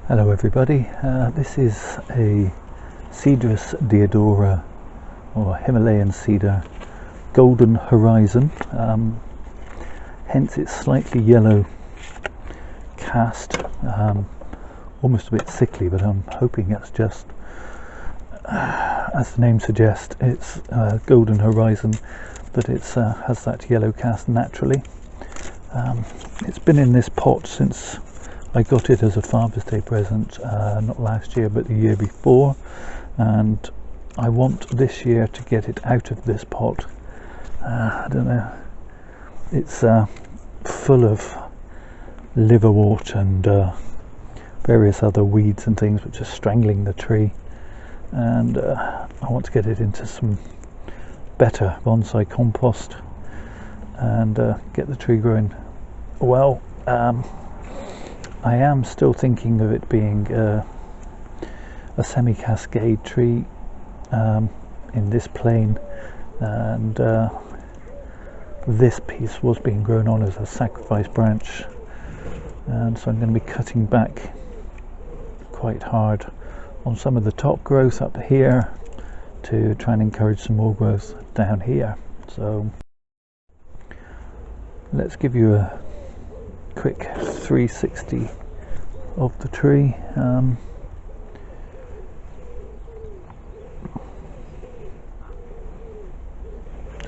Hello everybody, this is a Cedrus deodara or Himalayan Cedar Golden Horizon, hence its slightly yellow cast, almost a bit sickly, but I'm hoping it's just, as the name suggests, it's Golden Horizon, that it has that yellow cast naturally. It's been in this pot since I got it as a Father's Day present, not last year but the year before, and I want this year to get it out of this pot. I don't know, it's full of liverwort and various other weeds and things which are strangling the tree, and I want to get it into some better bonsai compost and get the tree growing well. I am still thinking of it being a semi-cascade tree in this plane, and this piece was being grown on as a sacrifice branch, and so I'm going to be cutting back quite hard on some of the top growth up here to try and encourage some more growth down here. So let's give you a quick 360 of the tree.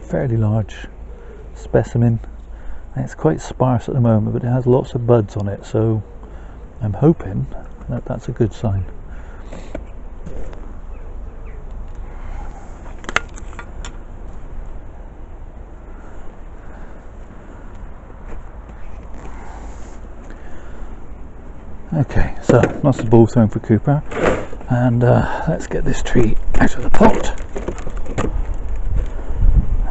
Fairly large specimen, and it's quite sparse at the moment, but it has lots of buds on it, so I'm hoping that that's a good sign. Okay, so that's the ball thrown for Cooper, and let's get this tree out of the pot.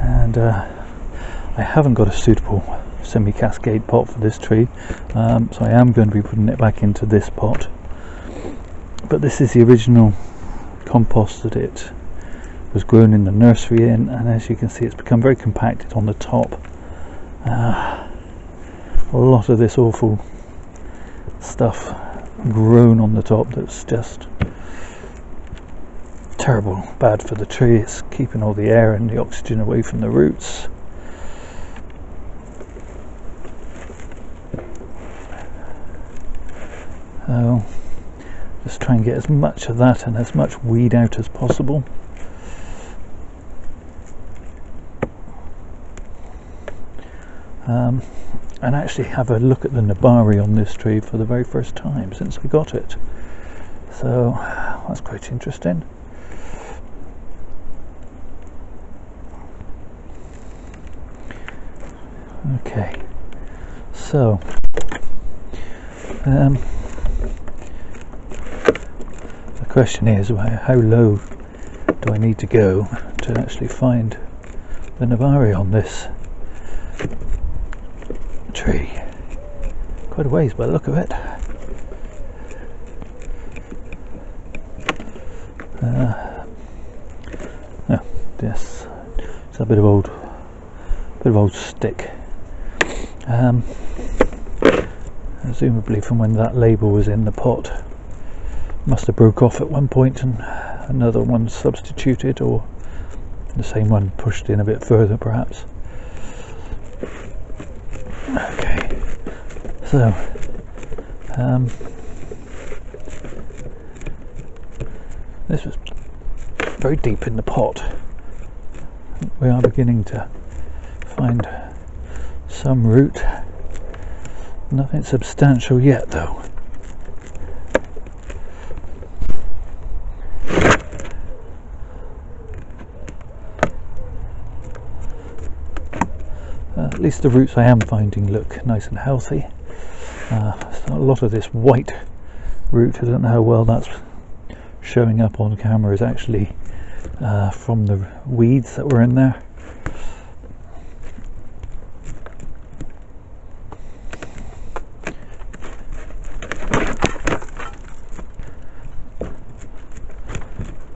And I haven't got a suitable semi-cascade pot for this tree, so I am going to be putting it back into this pot. But this is the original compost that it was grown in the nursery in, and as you can see, it's become very compacted on the top. A lot of this awful stuff grown on the top that's just terrible, bad for the tree. It's keeping all the air and the oxygen away from the roots. So just try and get as much of that and as much weed out as possible. And actually have a look at the nabari on this tree for the very first time since we got it. So that's quite interesting. Okay, so the question is, how low do I need to go to actually find the nabari on this tree? Quite a ways by the look of it. No, this it's a bit of old stick. Presumably from when that label was in the pot, must have broke off at one point and another one substituted, or the same one pushed in a bit further perhaps. Okay, so this was very deep in the pot. We are beginning to find some root. Nothing substantial yet though. At least the roots I am finding look nice and healthy. So a lot of this white root, I don't know how well that's showing up on camera, is actually from the weeds that were in there.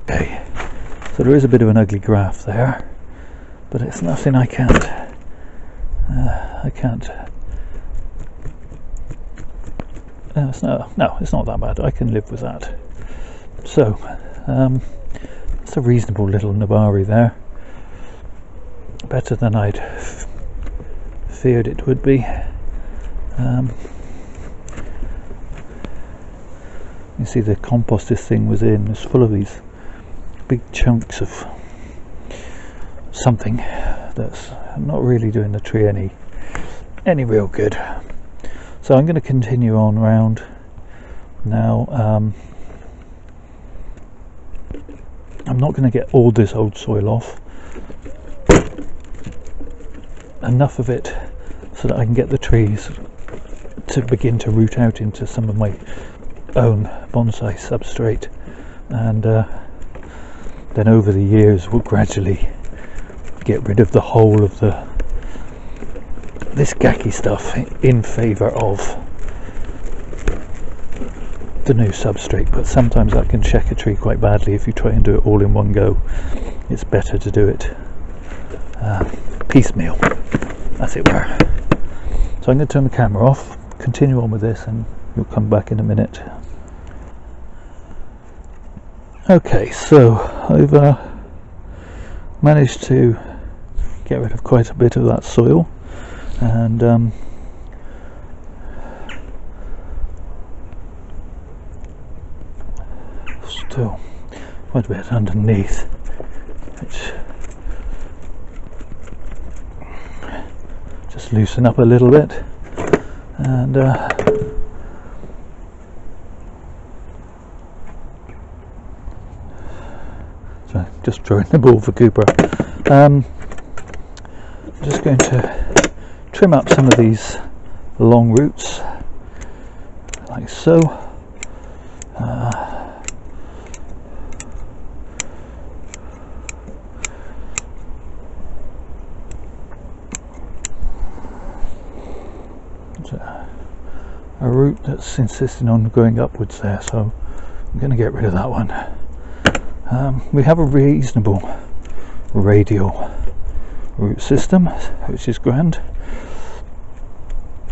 Okay, so there is a bit of an ugly graft there, but it's nothing I can't it's not that bad. I can live with that. So it's a reasonable little Nabari there, better than I'd feared it would be. You see the compost this thing was in is full of these big chunks of something that's not really doing the tree any real good. So I'm going to continue on round now. I'm not going to get all this old soil off, enough of it so that I can get the trees to begin to root out into some of my own bonsai substrate, and then over the years we'll gradually get rid of the whole of this gacky stuff in favour of the new substrate. But sometimes that can check a tree quite badly if you try and do it all in one go. It's better to do it piecemeal, as it were. So I'm going to turn the camera off, continue on with this, and you'll come back in a minute. Okay, so I've managed to get rid of quite a bit of that soil, and still quite a bit underneath, which just loosen up a little bit, and so just throwing the ball for Cooper. I'm just going to trim up some of these long roots like so. A root that's insisting on going upwards there, so I'm going to get rid of that one. We have a reasonable radial root system, which is grand,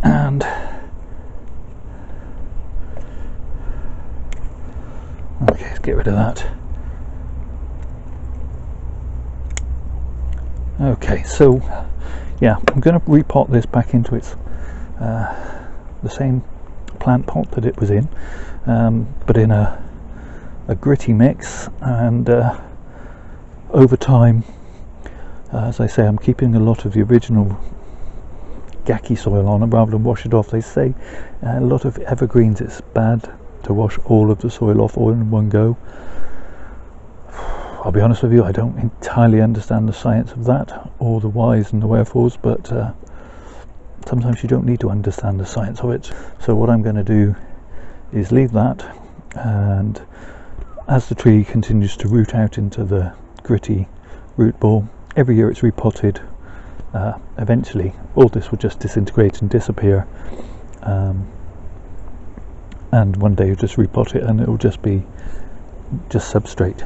and okay, let's get rid of that. Okay, so yeah, I'm going to repot this back into its the same plant pot that it was in, but in a gritty mix, and over time, as I say, I'm keeping a lot of the original gacky soil on rather than wash it off. They say a lot of evergreens it's bad to wash all of the soil off all in one go. I'll be honest with you, I don't entirely understand the science of that, or the whys and the wherefores, but sometimes you don't need to understand the science of it. So what I'm going to do is leave that, and as the tree continues to root out into the gritty root ball, every year it's repotted. Eventually all this will just disintegrate and disappear, and one day you just repot it and it will just be substrate.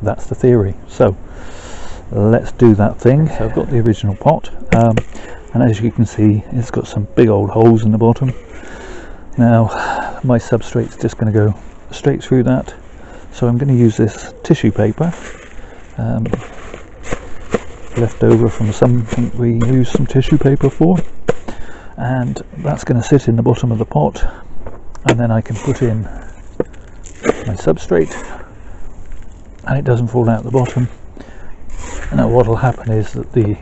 That's the theory. So let's do that thing. So I've got the original pot, and as you can see, it's got some big old holes in the bottom. Now my substrate's just going to go straight through that, so I'm going to use this tissue paper left over from something we use some tissue paper for, and that's going to sit in the bottom of the pot, and then I can put in my substrate and it doesn't fall out the bottom. And what will happen is that the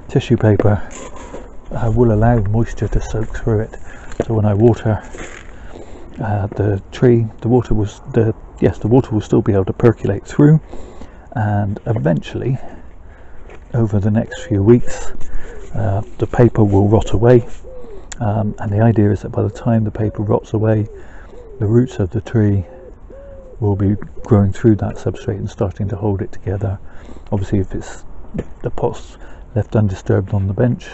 tissue paper will allow moisture to soak through it, so when I water the tree, the water will still be able to percolate through, and eventually over the next few weeks the paper will rot away, and the idea is that by the time the paper rots away, the roots of the tree will be growing through that substrate and starting to hold it together. Obviously, if it's the pot's left undisturbed on the bench,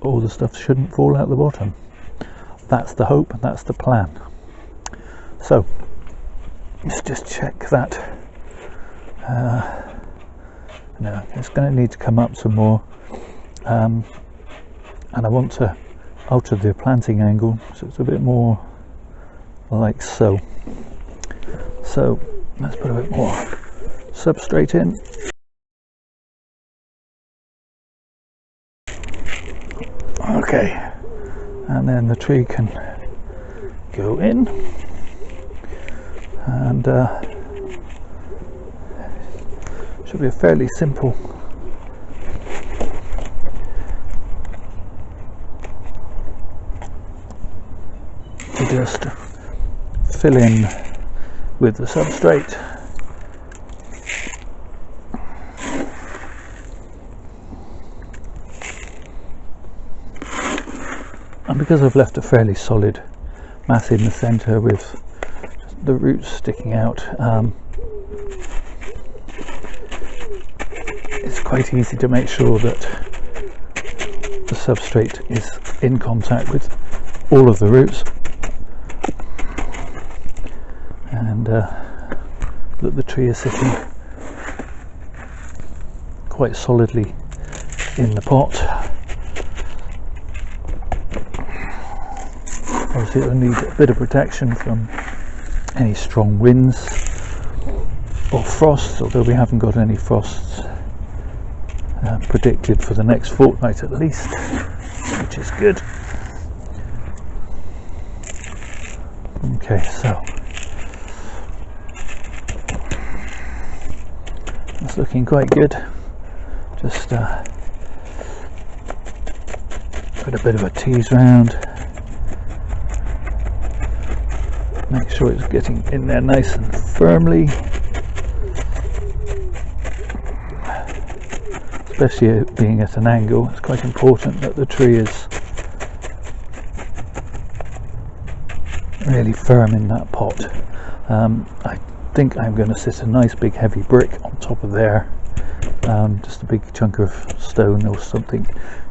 all the stuff shouldn't fall out the bottom. That's the hope, and that's the plan. So let's just check that. No, it's going to need to come up some more, and I want to altered the planting angle, so it's a bit more like so. So let's put a bit more substrate in. Okay, and then the tree can go in, and should be a fairly simple to just fill in with the substrate. And because I've left a fairly solid mass in the centre with the roots sticking out, it's quite easy to make sure that the substrate is in contact with all of the roots, and that the tree is sitting quite solidly in the pot. Obviously it will need a bit of protection from any strong winds or frosts, although we haven't got any frosts predicted for the next fortnight at least, which is good. Okay, so it's looking quite good. Just put a bit of a tease round, make sure it's getting in there nice and firmly, especially being at an angle. It's quite important that the tree is really firm in that pot. I think I'm going to sit a nice big heavy brick on top of there, just a big chunk of stone or something,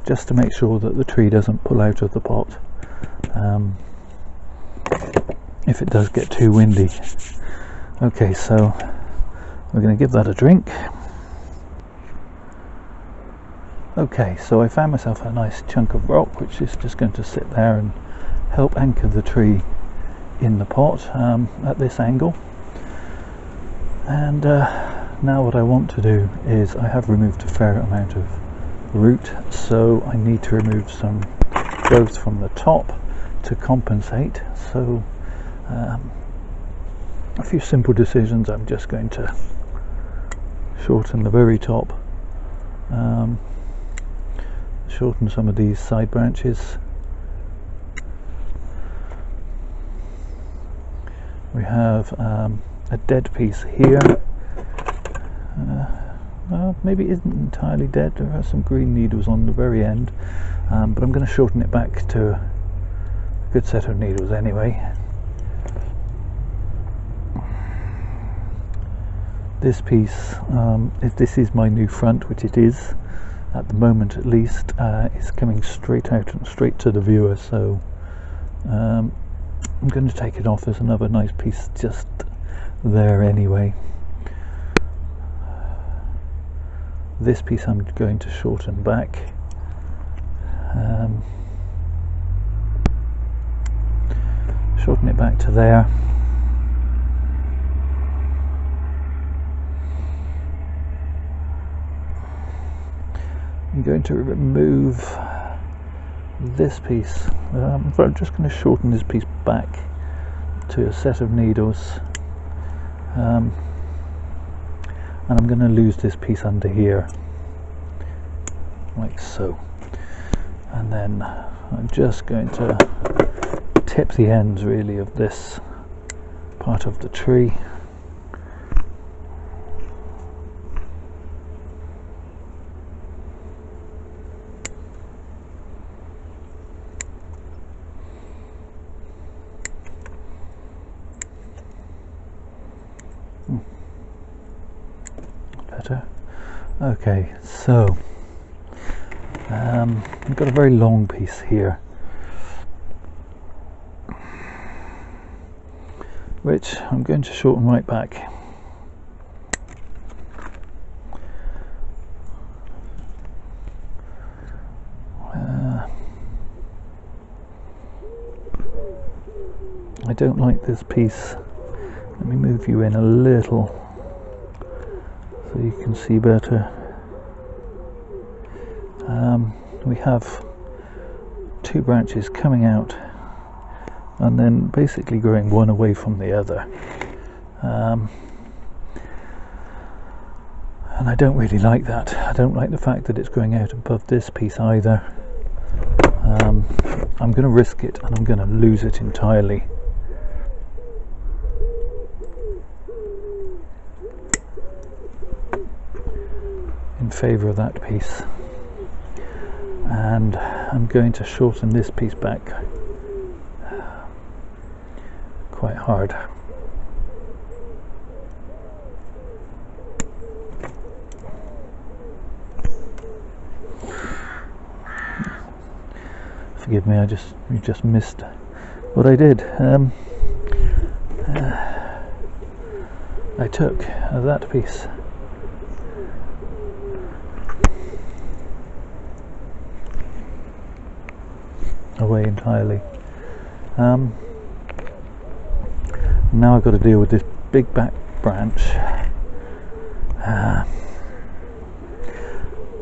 just to make sure that the tree doesn't pull out of the pot if it does get too windy. Okay, so we're going to give that a drink. Okay, so I found myself a nice chunk of rock which is just going to sit there and help anchor the tree in the pot at this angle. And now what I want to do is, I have removed a fair amount of root, so I need to remove some growth from the top to compensate. So a few simple decisions. I'm just going to shorten the very top, shorten some of these side branches. We have a dead piece here. Well, maybe it isn't entirely dead. There are some green needles on the very end, but I'm going to shorten it back to a good set of needles anyway. This piece, if this is my new front, which it is at the moment at least, it's coming straight out and straight to the viewer, so I'm going to take it off. There's another nice piece just there anyway. This piece I'm going to shorten back. Shorten it back to there. I'm going to remove this piece. I'm just going to shorten this piece back to a set of needles, and I'm going to lose this piece under here like so, and then I'm just going to tip the ends really of this part of the tree. Better. Okay, so we've got a very long piece here, which I'm going to shorten right back. I don't like this piece. Let me move you in a little so you can see better. We have two branches coming out and then basically growing one away from the other. And I don't really like that. I don't like the fact that it's growing out above this piece either. I'm going to risk it and I'm going to lose it entirely. In favour of that piece. And I'm going to shorten this piece back quite hard. Forgive me, you just missed what I did. I took that piece away entirely. Now I've got to deal with this big back branch,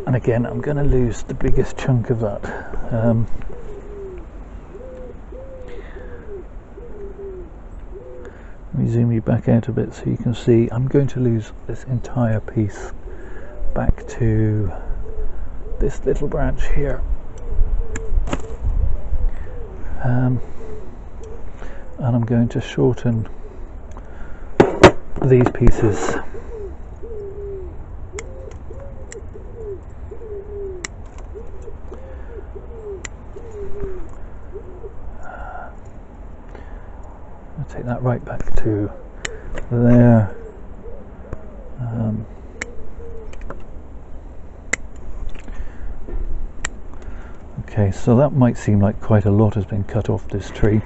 and again I'm going to lose the biggest chunk of that. Let me zoom you back out a bit so you can see I'm going to lose this entire piece back to this little branch here. And I'm going to shorten these pieces. I'll take that right back to there. Okay, so that might seem like quite a lot has been cut off this tree.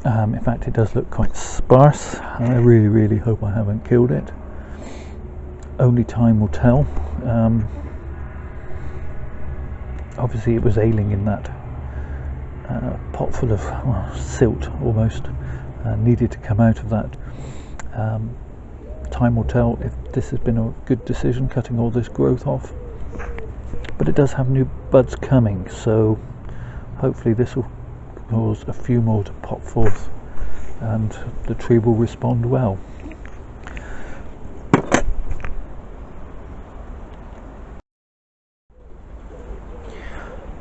In fact, it does look quite sparse, and I really hope I haven't killed it. Only time will tell. Obviously it was ailing in that pot full of silt almost, needed to come out of that. Time will tell if this has been a good decision, cutting all this growth off. But it does have new buds coming, so hopefully this will cause a few more to pop forth and the tree will respond well.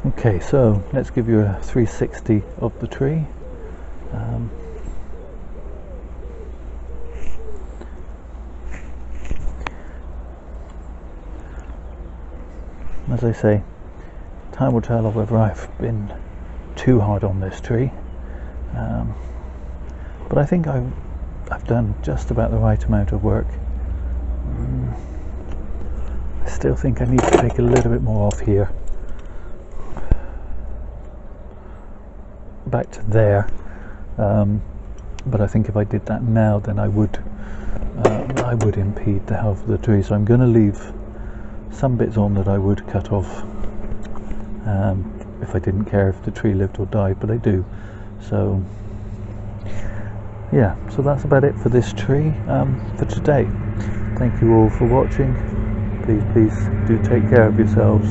Okay, so let's give you a 360 of the tree. As I say, time will tell whether I've been too hard on this tree, but I think I've done just about the right amount of work. I still think I need to take a little bit more off here, back to there, but I think if I did that now, then I would impede the health of the tree. So I'm going to leave some bits on that I would cut off if I didn't care if the tree lived or died, but I do. So yeah, so that's about it for this tree for today. Thank you all for watching. Please do take care of yourselves.